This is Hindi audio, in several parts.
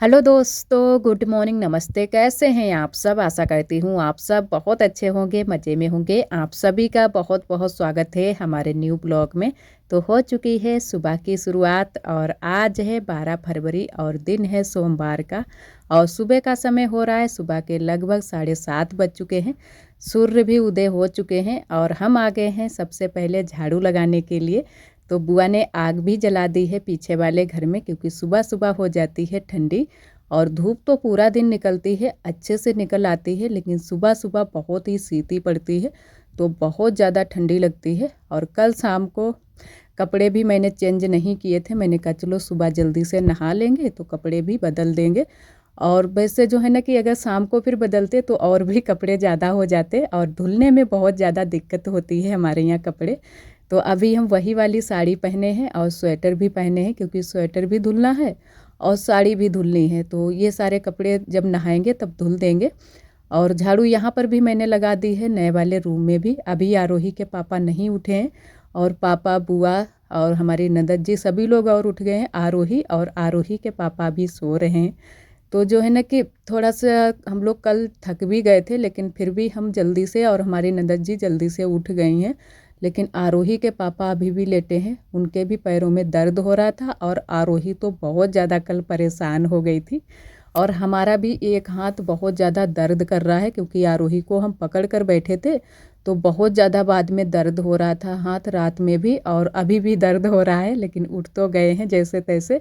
हेलो दोस्तों, गुड मॉर्निंग, नमस्ते। कैसे हैं आप सब? आशा करती हूँ आप सब बहुत अच्छे होंगे, मज़े में होंगे। आप सभी का बहुत बहुत स्वागत है हमारे न्यू ब्लॉग में। तो हो चुकी है सुबह की शुरुआत और आज है 12 फरवरी और दिन है सोमवार का। और सुबह का समय हो रहा है, सुबह के लगभग 7:30 बज चुके हैं। सूर्य भी उदय हो चुके हैं और हम आ गए हैं सबसे पहले झाड़ू लगाने के लिए। तो बुआ ने आग भी जला दी है पीछे वाले घर में, क्योंकि सुबह सुबह हो जाती है ठंडी। और धूप तो पूरा दिन निकलती है, अच्छे से निकल आती है, लेकिन सुबह सुबह बहुत ही शीती पड़ती है, तो बहुत ज़्यादा ठंडी लगती है। और कल शाम को कपड़े भी मैंने चेंज नहीं किए थे। मैंने कहा चलो सुबह जल्दी से नहा लेंगे तो कपड़े भी बदल देंगे। और वैसे जो है ना कि अगर शाम को फिर बदलते तो और भी कपड़े ज़्यादा हो जाते और धुलने में बहुत ज़्यादा दिक्कत होती है हमारे यहाँ कपड़े। तो अभी हम वही वाली साड़ी पहने हैं और स्वेटर भी पहने हैं, क्योंकि स्वेटर भी धुलना है और साड़ी भी धुलनी है। तो ये सारे कपड़े जब नहाएंगे तब धुल देंगे। और झाड़ू यहाँ पर भी मैंने लगा दी है नए वाले रूम में भी। अभी आरोही के पापा नहीं उठे हैं और पापा, बुआ और हमारी ननद जी सभी लोग और उठ गए हैं। आरोही और आरोही के पापा भी सो रहे हैं। तो जो है ना कि थोड़ा सा हम लोग कल थक भी गए थे, लेकिन फिर भी हम जल्दी से और हमारी ननद जी जल्दी से उठ गई हैं। लेकिन आरोही के पापा अभी भी लेटे हैं, उनके भी पैरों में दर्द हो रहा था और आरोही तो बहुत ज़्यादा कल परेशान हो गई थी। और हमारा भी एक हाथ बहुत ज़्यादा दर्द कर रहा है, क्योंकि आरोही को हम पकड़ कर बैठे थे तो बहुत ज़्यादा बाद में दर्द हो रहा था हाथ, रात में भी और अभी भी दर्द हो रहा है, लेकिन उठ तो गए हैं जैसे तैसे।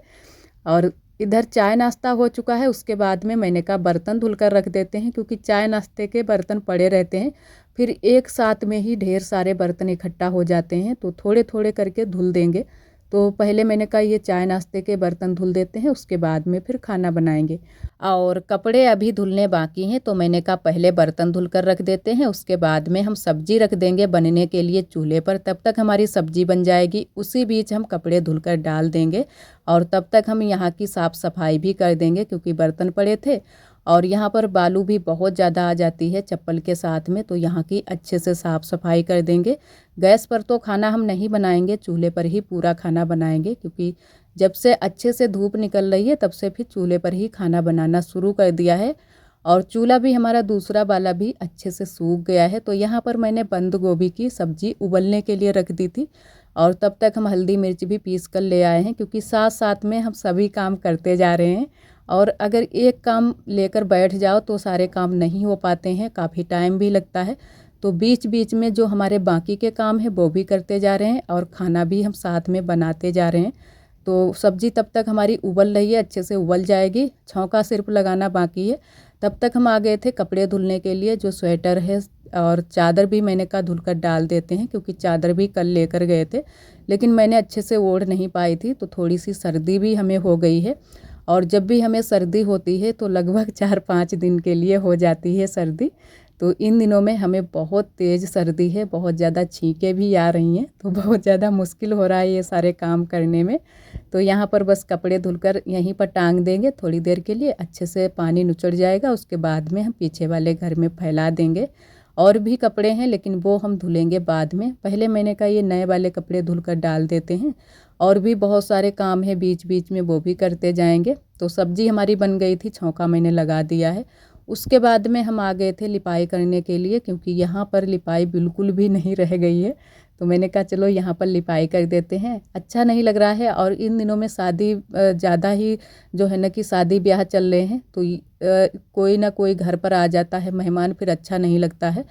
और इधर चाय नाश्ता हो चुका है, उसके बाद में मैंने कहा बर्तन धुल कर रख देते हैं, क्योंकि चाय नाश्ते के बर्तन पड़े रहते हैं। फिर एक साथ में ही ढेर सारे बर्तन इकट्ठा हो जाते हैं, तो थोड़े थोड़े करके धुल देंगे। तो पहले मैंने कहा ये चाय नाश्ते के बर्तन धुल देते हैं, उसके बाद में फिर खाना बनाएंगे। और कपड़े अभी धुलने बाकी हैं, तो मैंने कहा पहले बर्तन धुल कर रख देते हैं, उसके बाद में हम सब्जी रख देंगे बनने के लिए चूल्हे पर। तब तक हमारी सब्जी बन जाएगी, उसी बीच हम कपड़े धुल कर डाल देंगे। और तब तक हम यहाँ की साफ़ सफाई भी कर देंगे, क्योंकि बर्तन पड़े थे और यहाँ पर बालू भी बहुत ज़्यादा आ जाती है चप्पल के साथ में, तो यहाँ की अच्छे से साफ़ सफाई कर देंगे। गैस पर तो खाना हम नहीं बनाएंगे, चूल्हे पर ही पूरा खाना बनाएंगे, क्योंकि जब से अच्छे से धूप निकल रही है तब से फिर चूल्हे पर ही खाना बनाना शुरू कर दिया है। और चूल्हा भी हमारा दूसरा वाला भी अच्छे से सूख गया है। तो यहाँ पर मैंने बंद गोभी की सब्ज़ी उबलने के लिए रख दी थी और तब तक हम हल्दी मिर्च भी पीस कर ले आए हैं, क्योंकि साथ साथ में हम सभी काम करते जा रहे हैं। और अगर एक काम लेकर बैठ जाओ तो सारे काम नहीं हो पाते हैं, काफ़ी टाइम भी लगता है। तो बीच बीच में जो हमारे बाकी के काम है वो भी करते जा रहे हैं और खाना भी हम साथ में बनाते जा रहे हैं। तो सब्ज़ी तब तक हमारी उबल रही है, अच्छे से उबल जाएगी, छौंका सिर्फ लगाना बाकी है। तब तक हम आ गए थे कपड़े धुलने के लिए। जो स्वेटर है और चादर भी मैंने कहा धुल कर डाल देते हैं, क्योंकि चादर भी कल लेकर गए थे, लेकिन मैंने अच्छे से ओढ़ नहीं पाई थी, तो थोड़ी सी सर्दी भी हमें हो गई है। और जब भी हमें सर्दी होती है तो लगभग 4-5 दिन के लिए हो जाती है सर्दी। तो इन दिनों में हमें बहुत तेज़ सर्दी है, बहुत ज़्यादा छींकें भी आ रही हैं, तो बहुत ज़्यादा मुश्किल हो रहा है ये सारे काम करने में। तो यहाँ पर बस कपड़े धुलकर यहीं पर टांग देंगे थोड़ी देर के लिए, अच्छे से पानी निचड़ जाएगा, उसके बाद में हम पीछे वाले घर में फैला देंगे। और भी कपड़े हैं, लेकिन वो हम धुलेंगे बाद में। पहले मैंने कहा ये नए वाले कपड़े धुल कर डाल देते हैं। और भी बहुत सारे काम है बीच बीच में, वो भी करते जाएंगे। तो सब्जी हमारी बन गई थी, छौंका मैंने लगा दिया है। उसके बाद में हम आ गए थे लिपाई करने के लिए, क्योंकि यहाँ पर लिपाई बिल्कुल भी नहीं रह गई है। तो मैंने कहा चलो यहाँ पर लिपाई कर देते हैं, अच्छा नहीं लग रहा है। और इन दिनों में शादी ज़्यादा ही जो है ना कि शादी ब्याह चल रहे हैं, तो कोई ना कोई घर पर आ जाता है मेहमान, फिर अच्छा नहीं लगता है।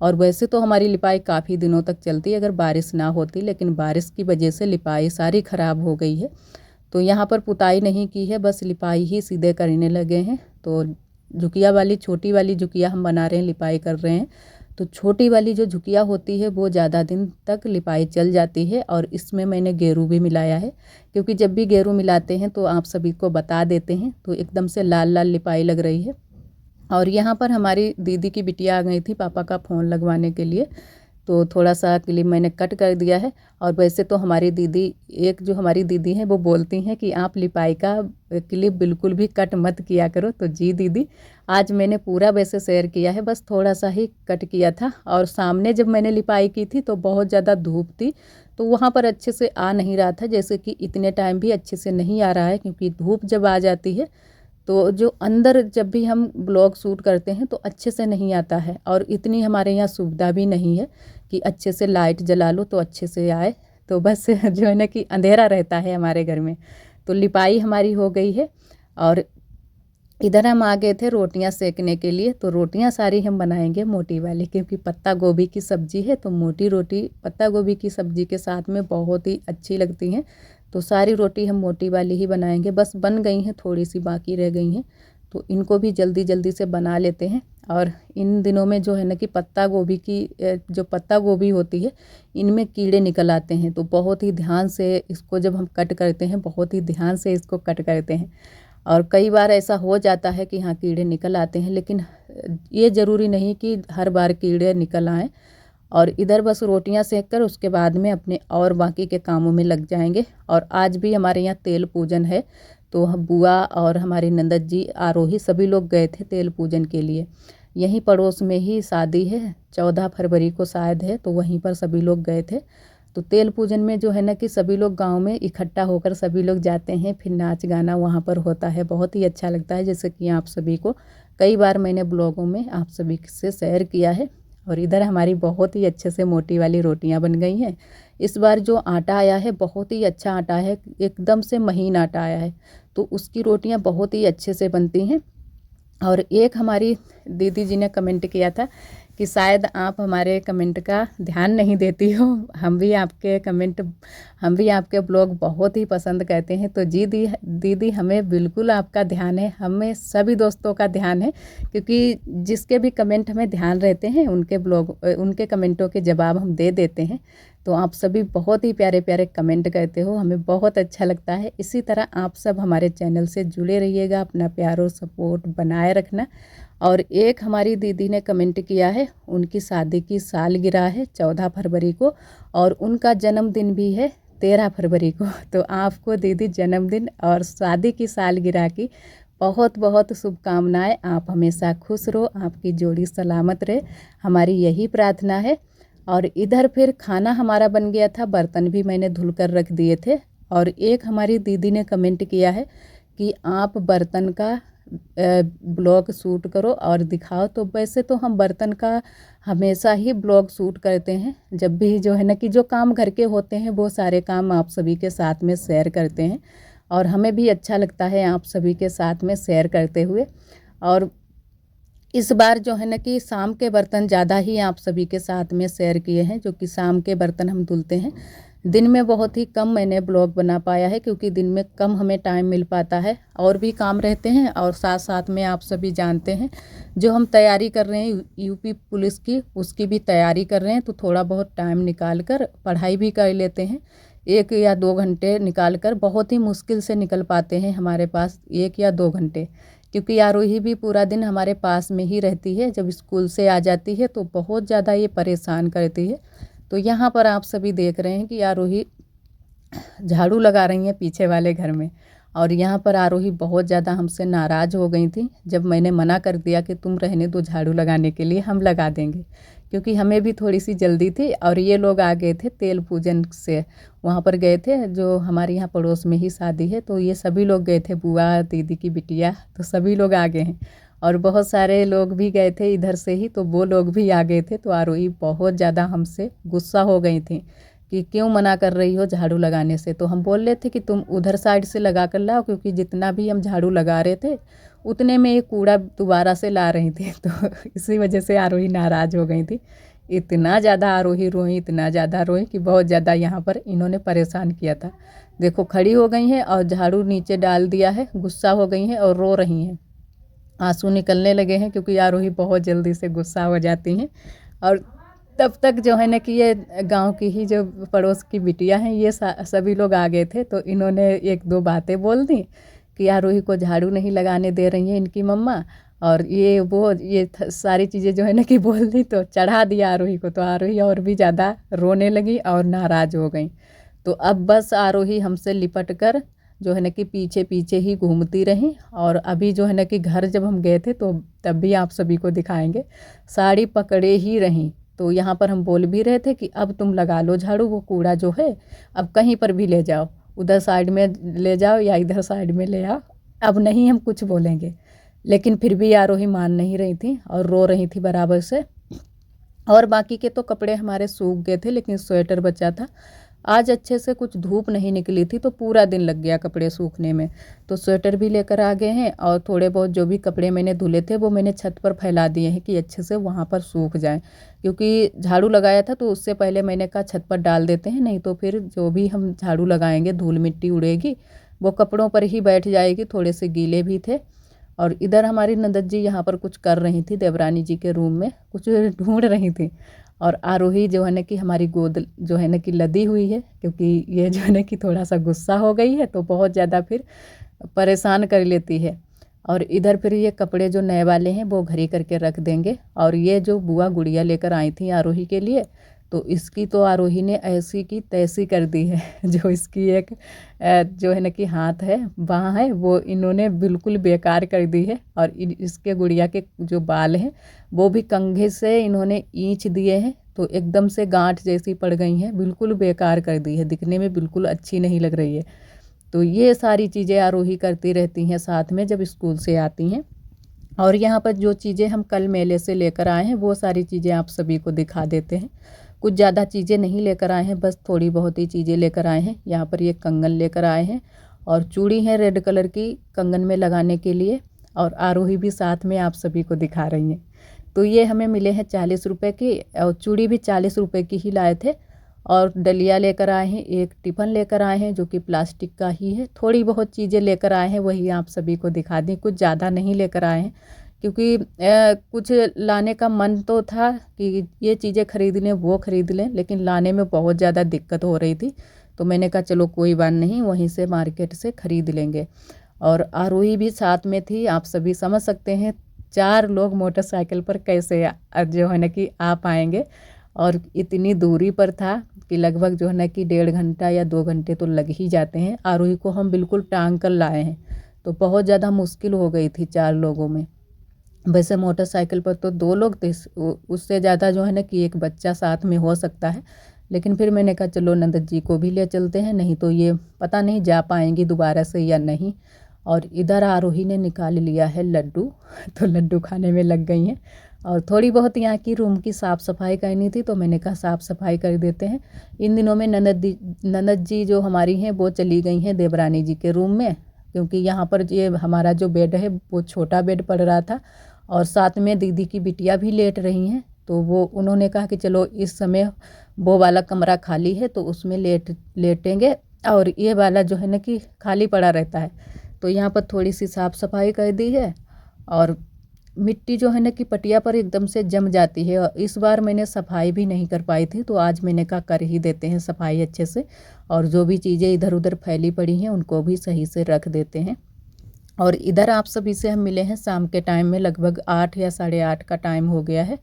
और वैसे तो हमारी लिपाई काफ़ी दिनों तक चलती है अगर बारिश ना होती, लेकिन बारिश की वजह से लिपाई सारी ख़राब हो गई है। तो यहाँ पर पुताई नहीं की है, बस लिपाई ही सीधे करने लगे हैं। तो झुकिया वाली, छोटी वाली झुकिया हम बना रहे हैं, लिपाई कर रहे हैं। तो छोटी वाली जो झुकिया होती है वो ज़्यादा दिन तक लिपाई चल जाती है। और इसमें मैंने गेरू भी मिलाया है, क्योंकि जब भी गेरू मिलाते हैं तो आप सभी को बता देते हैं, तो एकदम से लाल लाल लिपाई लग रही है। और यहाँ पर हमारी दीदी की बिटिया आ गई थी पापा का फ़ोन लगवाने के लिए, तो थोड़ा सा क्लिप मैंने कट कर दिया है। और वैसे तो हमारी दीदी, एक जो हमारी दीदी हैं वो बोलती हैं कि आप लिपाई का क्लिप बिल्कुल भी कट मत किया करो। तो जी दीदी, आज मैंने पूरा वैसे शेयर किया है, बस थोड़ा सा ही कट किया था। और सामने जब मैंने लिपाई की थी तो बहुत ज़्यादा धूप थी, तो वहाँ पर अच्छे से आ नहीं रहा था, जैसे कि इतने टाइम भी अच्छे से नहीं आ रहा है, क्योंकि धूप जब आ जाती है तो जो अंदर जब भी हम ब्लॉग शूट करते हैं तो अच्छे से नहीं आता है, और इतनी हमारे यहाँ सुविधा भी नहीं है कि अच्छे से लाइट जला लो तो अच्छे से आए। तो बस जो है ना कि अंधेरा रहता है हमारे घर में। तो लिपाई हमारी हो गई है, और इधर हम आ गए थे रोटियां सेकने के लिए। तो रोटियां सारी हम बनाएंगे मोटी वाली, क्योंकि पत्ता गोभी की सब्ज़ी है तो मोटी रोटी पत्ता गोभी की सब्ज़ी के साथ में बहुत ही अच्छी लगती हैं। तो सारी रोटी हम मोटी वाली ही बनाएंगे। बस बन गई हैं, थोड़ी सी बाकी रह गई हैं, तो इनको भी जल्दी जल्दी से बना लेते हैं। और इन दिनों में जो है ना कि पत्ता गोभी की जो पत्ता गोभी होती है इनमें कीड़े निकल आते हैं, तो बहुत ही ध्यान से इसको जब हम कट करते हैं, बहुत ही ध्यान से इसको कट करते हैं। और कई बार ऐसा हो जाता है कि हाँ कीड़े निकल आते हैं, लेकिन ये ज़रूरी नहीं कि हर बार कीड़े निकल आएँ। और इधर बस रोटियां सेक कर उसके बाद में अपने और बाकी के कामों में लग जाएंगे। और आज भी हमारे यहाँ तेल पूजन है, तो हम बुआ और हमारी नंदत जी आरोही सभी लोग गए थे तेल पूजन के लिए। यहीं पड़ोस में ही शादी है, 14 फरवरी को शायद है, तो वहीं पर सभी लोग गए थे। तो तेल पूजन में जो है ना कि सभी लोग गांव में इकट्ठा होकर सभी लोग जाते हैं, फिर नाच गाना वहाँ पर होता है, बहुत ही अच्छा लगता है। जैसे कि आप सभी को कई बार मैंने ब्लॉगों में आप सभी से शेयर किया है। और इधर हमारी बहुत ही अच्छे से मोटी वाली रोटियां बन गई हैं। इस बार जो आटा आया है बहुत ही अच्छा आटा है, एकदम से महीन आटा आया है, तो उसकी रोटियां बहुत ही अच्छे से बनती हैं। और एक हमारी दीदी जी ने कमेंट किया था कि शायद आप हमारे कमेंट का ध्यान नहीं देती हो, हम भी आपके ब्लॉग बहुत ही पसंद करते हैं। तो जी दीदी हमें बिल्कुल आपका ध्यान है, हमें सभी दोस्तों का ध्यान है, क्योंकि जिसके भी कमेंट हमें ध्यान रहते हैं उनके कमेंटों के जवाब हम दे देते हैं। तो आप सभी बहुत ही प्यारे प्यारे कमेंट करते हो, हमें बहुत अच्छा लगता है। इसी तरह आप सब हमारे चैनल से जुड़े रहिएगा, अपना प्यार और सपोर्ट बनाए रखना। और एक हमारी दीदी ने कमेंट किया है, उनकी शादी की सालगिरह है 14 फरवरी को, और उनका जन्मदिन भी है 13 फरवरी को। तो आपको दीदी जन्मदिन और शादी की सालगिरह की बहुत बहुत शुभकामनाएं। आप हमेशा खुश रहो, आपकी जोड़ी सलामत रहे, हमारी यही प्रार्थना है। और इधर फिर खाना हमारा बन गया था, बर्तन भी मैंने धुल कर रख दिए थे। और एक हमारी दीदी ने कमेंट किया है कि आप बर्तन का ब्लॉग शूट करो और दिखाओ। तो वैसे तो हम बर्तन का हमेशा ही ब्लॉग शूट करते हैं, जब भी जो है ना कि जो काम घर के होते हैं वो सारे काम आप सभी के साथ में शेयर करते हैं, और हमें भी अच्छा लगता है आप सभी के साथ में शेयर करते हुए। और इस बार जो है ना कि शाम के बर्तन ज़्यादा ही आप सभी के साथ में शेयर किए हैं, जो कि शाम के बर्तन हम धुलते हैं। दिन में बहुत ही कम मैंने ब्लॉग बना पाया है, क्योंकि दिन में कम हमें टाइम मिल पाता है, और भी काम रहते हैं। और साथ साथ में आप सभी जानते हैं जो हम तैयारी कर रहे हैं यूपी पुलिस की, उसकी भी तैयारी कर रहे हैं, तो थोड़ा बहुत टाइम निकाल कर पढ़ाई भी कर लेते हैं। 1 या 2 घंटे निकाल कर, बहुत ही मुश्किल से निकल पाते हैं हमारे पास 1 या 2 घंटे, क्योंकि आरोही भी पूरा दिन हमारे पास में ही रहती है। जब स्कूल से आ जाती है तो बहुत ज़्यादा ये परेशान करती है। तो यहाँ पर आप सभी देख रहे हैं कि आरोही झाड़ू लगा रही हैं पीछे वाले घर में। और यहाँ पर आरोही बहुत ज़्यादा हमसे नाराज़ हो गई थी जब मैंने मना कर दिया कि तुम रहने दो झाड़ू लगाने के लिए, हम लगा देंगे, क्योंकि हमें भी थोड़ी सी जल्दी थी। और ये लोग आ गए थे तेल पूजन से, वहाँ पर गए थे, जो हमारे यहाँ पड़ोस में ही शादी है, तो ये सभी लोग गए थे, बुआ दीदी की बिटिया, तो सभी लोग आ गए हैं। और बहुत सारे लोग भी गए थे इधर से ही, तो वो लोग भी आ गए थे। तो आरोही बहुत ज़्यादा हमसे गुस्सा हो गई थी कि क्यों मना कर रही हो झाड़ू लगाने से। तो हम बोल रहे थे कि तुम उधर साइड से लगा कर लाओ, क्योंकि जितना भी हम झाड़ू लगा रहे थे उतने में ये कूड़ा दोबारा से ला रही थी। तो इसी वजह से आरोही नाराज़ हो गई थी। इतना ज़्यादा आरोही रोई, इतना ज़्यादा रोई कि बहुत ज़्यादा यहाँ पर इन्होंने परेशान किया था। देखो खड़ी हो गई हैं और झाड़ू नीचे डाल दिया है, गुस्सा हो गई हैं और रो रही हैं, आंसू निकलने लगे हैं, क्योंकि आरोही बहुत जल्दी से गुस्सा हो जाती हैं। और तब तक जो है ना कि ये गांव की ही जो पड़ोस की बिटिया हैं, ये सभी लोग आ गए थे। तो इन्होंने 1-2 बातें बोल दी कि आरोही को झाड़ू नहीं लगाने दे रही हैं इनकी मम्मा, और ये सारी चीज़ें जो है ना कि बोल दी, तो चढ़ा दिया आरोही को। तो आरोही और भी ज़्यादा रोने लगी और नाराज़ हो गई। तो अब बस आरोही हमसे लिपट कर जो है ना कि पीछे पीछे ही घूमती रही। और अभी जो है ना कि घर जब हम गए थे तो तब भी आप सभी को दिखाएंगे, साड़ी पकड़े ही रहीं। तो यहाँ पर हम बोल भी रहे थे कि अब तुम लगा लो झाड़ू, वो कूड़ा जो है अब कहीं पर भी ले जाओ, उधर साइड में ले जाओ या इधर साइड में ले आओ, अब नहीं हम कुछ बोलेंगे। लेकिन फिर भी आरोही मान नहीं रही थी और रो रही थी बराबर से। और बाकी के तो कपड़े हमारे सूख गए थे, लेकिन स्वेटर बचा था। आज अच्छे से कुछ धूप नहीं निकली थी तो पूरा दिन लग गया कपड़े सूखने में। तो स्वेटर भी लेकर आ गए हैं और थोड़े बहुत जो भी कपड़े मैंने धुले थे वो मैंने छत पर फैला दिए हैं कि अच्छे से वहाँ पर सूख जाएं। क्योंकि झाड़ू लगाया था तो उससे पहले मैंने कहा छत पर डाल देते हैं, नहीं तो फिर जो भी हम झाड़ू लगाएंगे धूल मिट्टी उड़ेगी, वो कपड़ों पर ही बैठ जाएगी। थोड़े से गीले भी थे। और इधर हमारी नंदत जी यहाँ पर कुछ कर रही थी, देवरानी जी के रूम में कुछ ढूंढ रही थी। और आरोही जो है ना कि हमारी गोद जो है ना कि लदी हुई है, क्योंकि ये जो है ना कि थोड़ा सा गुस्सा हो गई है तो बहुत ज़्यादा फिर परेशान कर लेती है। और इधर फिर ये कपड़े जो नए वाले हैं वो घड़ी करके रख देंगे। और ये जो बुआ गुड़िया लेकर आई थी आरोही के लिए, तो इसकी तो आरोही ने ऐसी की तैसी कर दी है। जो इसकी एक जो है ना कि हाथ है बाँह है वो इन्होंने बिल्कुल बेकार कर दी है। और इसके गुड़िया के जो बाल हैं वो भी कंघे से इन्होंने खींच दिए हैं, तो एकदम से गांठ जैसी पड़ गई हैं, बिल्कुल बेकार कर दी है, दिखने में बिल्कुल अच्छी नहीं लग रही है। तो ये सारी चीज़ें आरोही करती रहती हैं साथ में जब स्कूल से आती हैं। और यहाँ पर जो चीज़ें हम कल मेले से लेकर आए हैं वो सारी चीज़ें आप सभी को दिखा देते हैं। कुछ ज़्यादा चीज़ें नहीं लेकर आए हैं, बस थोड़ी बहुत ही चीज़ें लेकर आए हैं। यहाँ पर ये कंगन लेकर आए हैं और चूड़ी है रेड कलर की कंगन में लगाने के लिए। और आरोही भी साथ में आप सभी को दिखा रही हैं। तो ये हमें मिले हैं 40 रुपए की, और चूड़ी भी 40 रुपए की ही लाए थे। और डलिया लेकर आए हैं, एक टिफ़न लेकर आए हैं जो कि प्लास्टिक का ही है। थोड़ी बहुत चीज़ें लेकर आए हैं, वही आप सभी को दिखा दी, कुछ ज़्यादा नहीं लेकर आए हैं। क्योंकि कुछ लाने का मन तो था कि ये चीज़ें खरीद लें वो खरीद लें, लेकिन लाने में बहुत ज़्यादा दिक्कत हो रही थी। तो मैंने कहा चलो कोई बात नहीं, वहीं से मार्केट से ख़रीद लेंगे। और आरोही भी साथ में थी, आप सभी समझ सकते हैं 4 लोग मोटरसाइकिल पर कैसे जो है ना कि आ पाएंगे। और इतनी दूरी पर था कि लगभग जो है ना कि 1.5 घंटा या 2 घंटे तो लग ही जाते हैं। आरोही को हम बिल्कुल टांग कर लाए हैं, तो बहुत ज़्यादा मुश्किल हो गई थी 4 लोगों में। वैसे मोटरसाइकिल पर तो 2 लोग थे, उससे ज़्यादा जो है ना कि एक बच्चा साथ में हो सकता है। लेकिन फिर मैंने कहा चलो नंदत जी को भी ले चलते हैं, नहीं तो ये पता नहीं जा पाएंगी दोबारा से या नहीं। और इधर आरोही ने निकाल लिया है लड्डू। तो लड्डू खाने में लग गई हैं। और थोड़ी बहुत यहाँ की रूम की साफ़ सफाई करनी थी तो मैंने कहा साफ़ सफाई कर देते हैं। इन दिनों में ननद जी जो हमारी हैं वो चली गई हैं देवरानी जी के रूम में, क्योंकि यहाँ पर ये हमारा जो बेड है वो छोटा बेड पड़ रहा था। और साथ में दीदी की बिटिया भी लेट रही हैं, तो वो उन्होंने कहा कि चलो इस समय वो वाला कमरा खाली है तो उसमें लेटेंगे, और ये वाला जो है ना कि खाली पड़ा रहता है। तो यहाँ पर थोड़ी सी साफ़ सफाई कर दी है। और मिट्टी जो है ना कि पटिया पर एकदम से जम जाती है, और इस बार मैंने सफाई भी नहीं कर पाई थी, तो आज मैंने कहा कर ही देते हैं सफाई अच्छे से। और जो भी चीज़ें इधर उधर फैली पड़ी हैं उनको भी सही से रख देते हैं। और इधर आप सभी से हम मिले हैं शाम के टाइम में, लगभग 8 या 8:30 का टाइम हो गया है।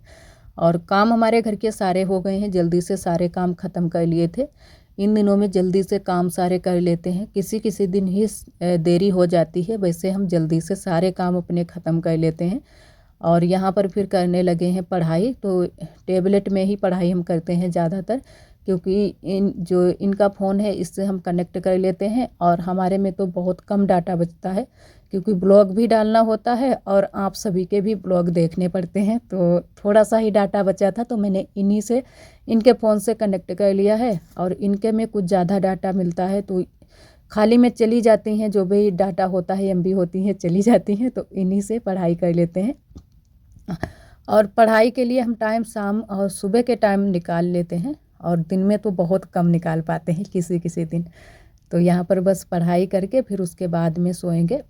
और काम हमारे घर के सारे हो गए हैं, जल्दी से सारे काम ख़त्म कर लिए थे। इन दिनों में जल्दी से काम सारे कर लेते हैं, किसी किसी दिन ही देरी हो जाती है, वैसे हम जल्दी से सारे काम अपने ख़त्म कर लेते हैं। और यहाँ पर फिर करने लगे हैं पढ़ाई, तो टेबलेट में ही पढ़ाई हम करते हैं ज़्यादातर, क्योंकि इनका फ़ोन है इससे हम कनेक्ट कर लेते हैं। और हमारे में तो बहुत कम डाटा बचता है, क्योंकि ब्लॉग भी डालना होता है और आप सभी के भी ब्लॉग देखने पड़ते हैं, तो थोड़ा सा ही डाटा बचा था तो मैंने इन्हीं से इनके फ़ोन से कनेक्ट कर लिया है। और इनके में कुछ ज़्यादा डाटा मिलता है तो खाली में चली जाती हैं, जो भी डाटा होता है एमबी होती हैं चली जाती हैं, तो इन्हीं से पढ़ाई कर लेते हैं। और पढ़ाई के लिए हम टाइम शाम और सुबह के टाइम निकाल लेते हैं, और दिन में तो बहुत कम निकाल पाते हैं किसी किसी दिन। तो यहाँ पर बस पढ़ाई करके फिर उसके बाद में सोएंगे।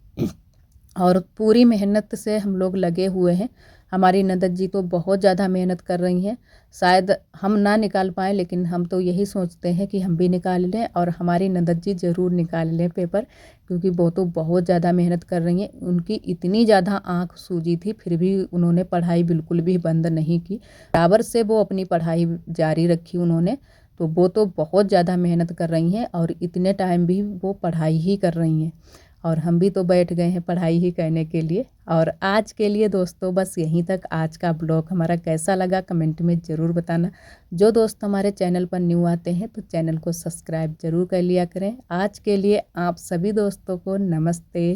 और पूरी मेहनत से हम लोग लगे हुए हैं। हमारी ननद जी तो बहुत ज़्यादा मेहनत कर रही हैं, शायद हम ना निकाल पाएँ, लेकिन हम तो यही सोचते हैं कि हम भी निकाल लें और हमारी ननद जी ज़रूर निकाल लें पेपर, क्योंकि वो तो बहुत ज़्यादा मेहनत कर रही हैं। उनकी इतनी ज़्यादा आँख सूजी थी फिर भी उन्होंने पढ़ाई बिल्कुल भी बंद नहीं की, बराबर से वो अपनी पढ़ाई जारी रखी उन्होंने। तो वो तो बहुत ज़्यादा मेहनत कर रही हैं और इतने टाइम भी वो पढ़ाई ही कर रही हैं। और हम भी तो बैठ गए हैं पढ़ाई ही करने के लिए। और आज के लिए दोस्तों बस यहीं तक। आज का ब्लॉग हमारा कैसा लगा कमेंट में ज़रूर बताना। जो दोस्त हमारे चैनल पर न्यू आते हैं तो चैनल को सब्सक्राइब ज़रूर कर लिया करें। आज के लिए आप सभी दोस्तों को नमस्ते।